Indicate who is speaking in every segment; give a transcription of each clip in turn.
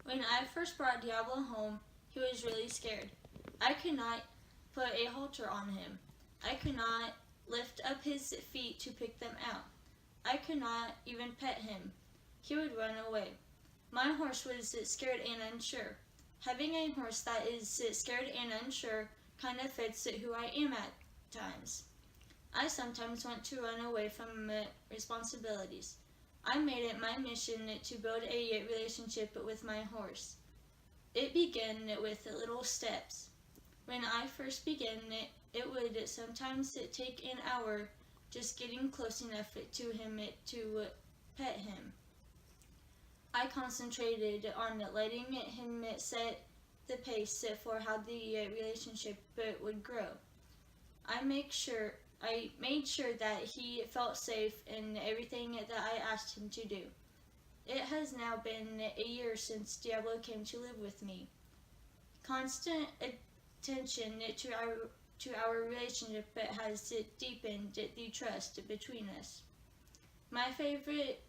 Speaker 1: When I first brought Diablo home, he was really scared. I could not put a halter on him. I could not lift up his feet to pick them out. I could not even pet him. He would run away. My horse was scared and unsure. Having a horse that is scared and unsure kind of fits who I am at times. I sometimes want to run away from responsibilities. I made it my mission to build a relationship with my horse. It began with little steps. When I first began, it would sometimes take an hour just getting close enough to him to pet him. I concentrated on letting him set the pace for how the relationship would grow. I made sure that he felt safe in everything that I asked him to do. It has now been a year since Diablo came to live with me. Constant attention to our relationship has deepened the trust between us. My favorite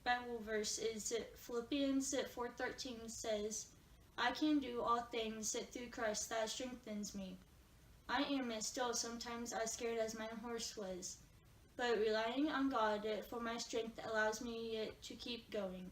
Speaker 1: Bible verse is Philippians 4:13 says, I can do all things through Christ that strengthens me. I am still sometimes as scared as my horse was, but relying on God for my strength allows me to keep going.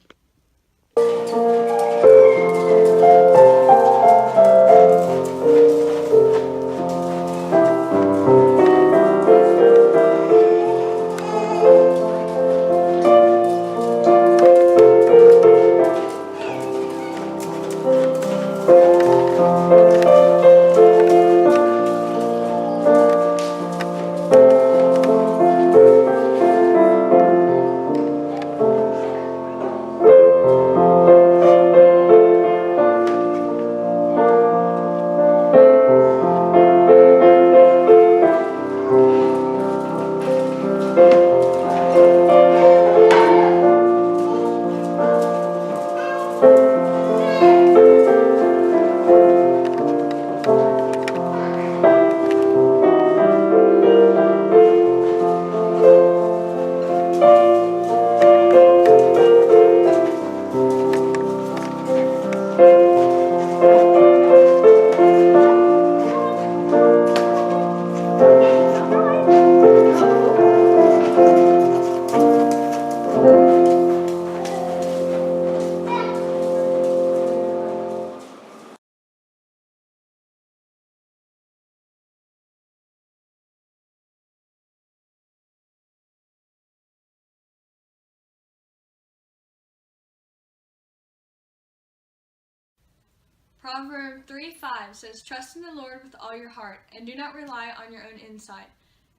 Speaker 2: Proverb 3:5 says, Trust in the Lord with all your heart, and do not rely on your own insight.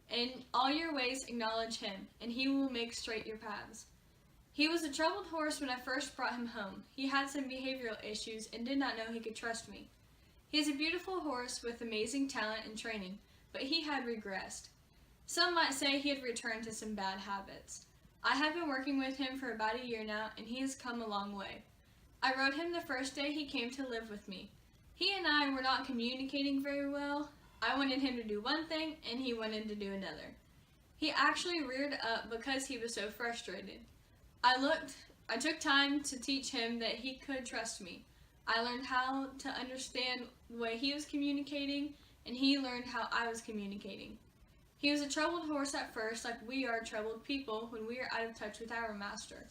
Speaker 2: In all your ways acknowledge him, and he will make straight your paths. He was a troubled horse when I first brought him home. He had some behavioral issues and did not know he could trust me. He is a beautiful horse with amazing talent and training, but he had regressed. Some might say he had returned to some bad habits. I have been working with him for about a year now, and he has come a long way. I rode him the first day he came to live with me. He and I were not communicating very well. I wanted him to do one thing, and he wanted to do another. He actually reared up because he was so frustrated. I took time to teach him that he could trust me. I learned how to understand the way he was communicating, and he learned how I was communicating. He was a troubled horse at first, like we are troubled people when we are out of touch with our master.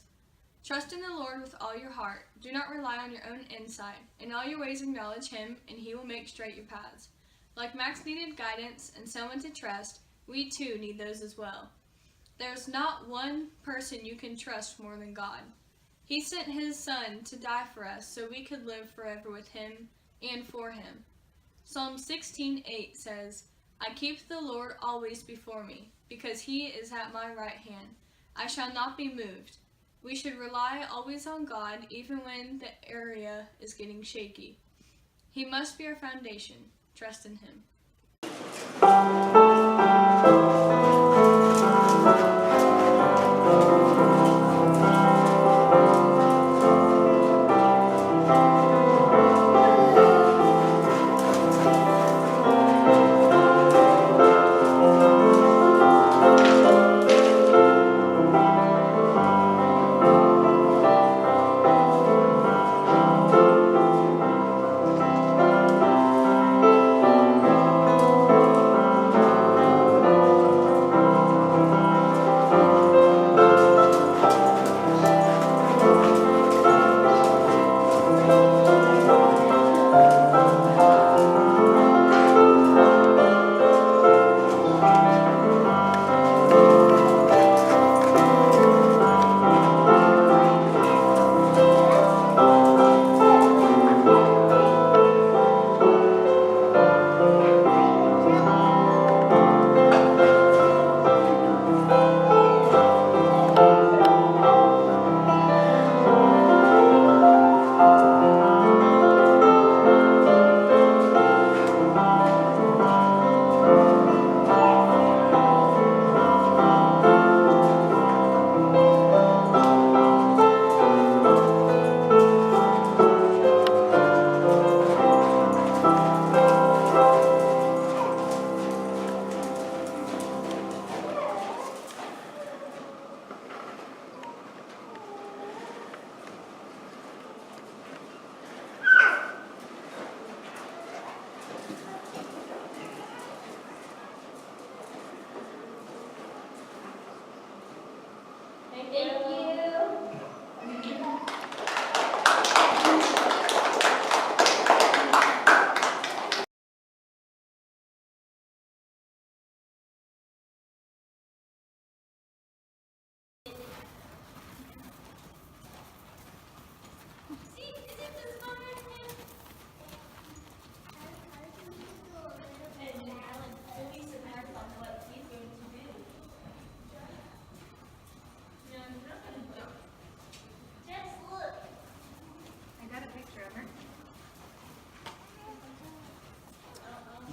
Speaker 2: Trust in the Lord with all your heart. Do not rely on your own insight. In all your ways acknowledge him, and he will make straight your paths. Like Max needed guidance and someone to trust, we too need those as well. There's not one person you can trust more than God. He sent his Son to die for us so we could live forever with him and for him. Psalm 16:8 says, I keep the Lord always before me, because he is at my right hand. I shall not be moved. We should rely always on God, even when the area is getting shaky. He must be our foundation. Trust in him.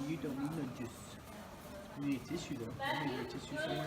Speaker 3: You don't need no juice. You need a tissue though. You need a tissue somewhere.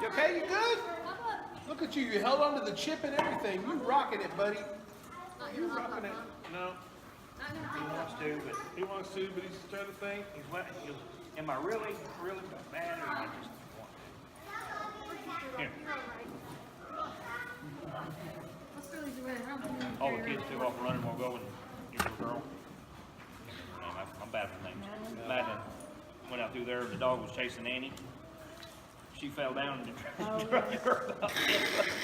Speaker 4: Okay, you good? Look at you. You held onto the chip and everything. You rocking it, buddy. You rocking it. No. He wants to, but he's trying to think.
Speaker 5: He goes, am I really bad, or am I just want to? Here. All the kids took off running, we'll go and your little girl. I'm bad for names. Madden went out through there, the dog was chasing Annie. She fell down and drugged her about 10 foot.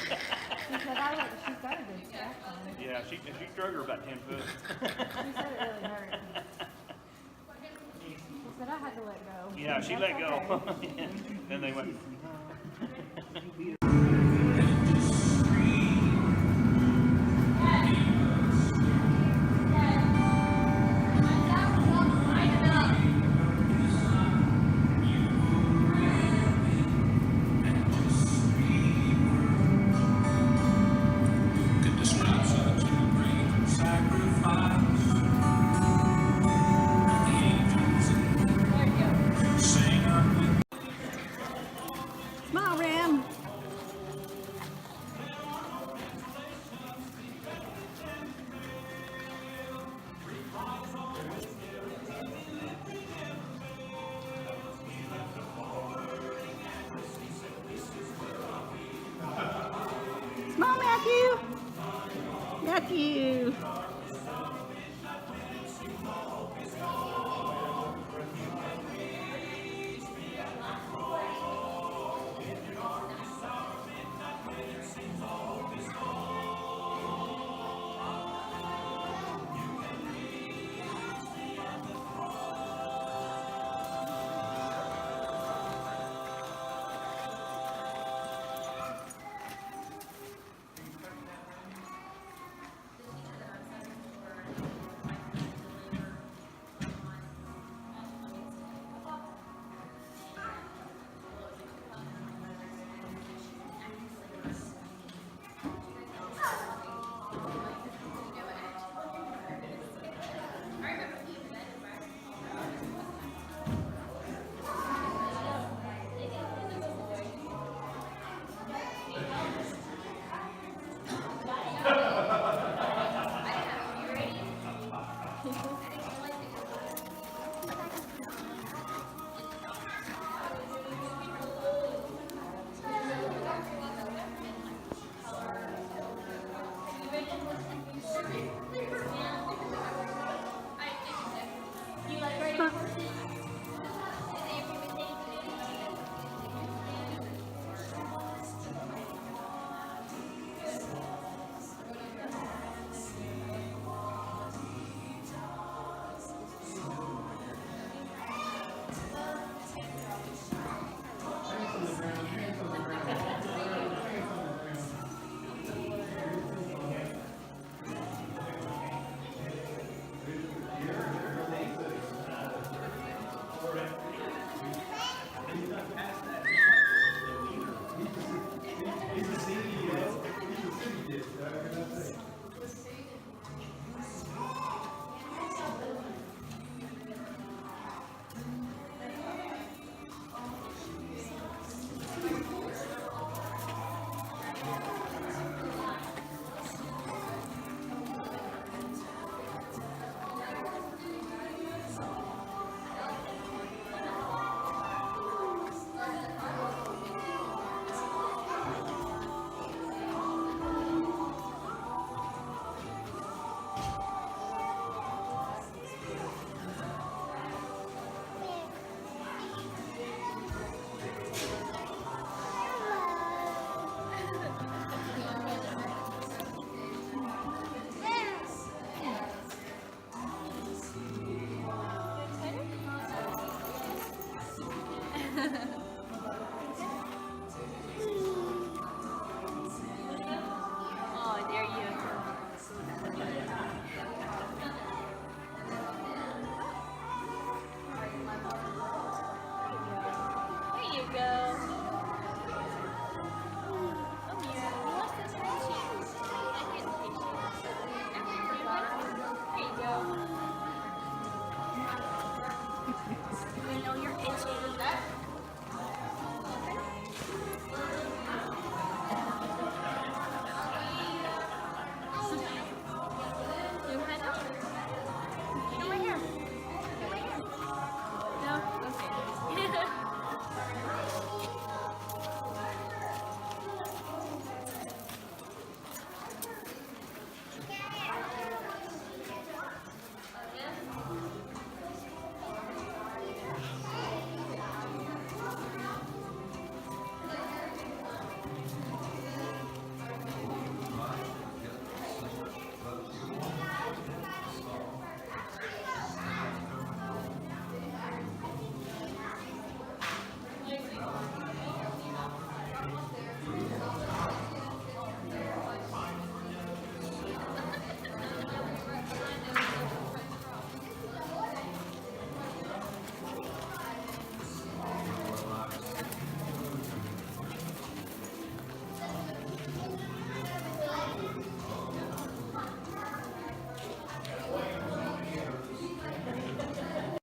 Speaker 6: She said she's got a good scratch on it.
Speaker 5: Yeah, she drugged her about 10 foot.
Speaker 6: She said it really hurt. She said I had to let go.
Speaker 5: Yeah, she let go.
Speaker 6: Okay.
Speaker 5: Then they went.
Speaker 7: Sacrifice.
Speaker 6: nephew.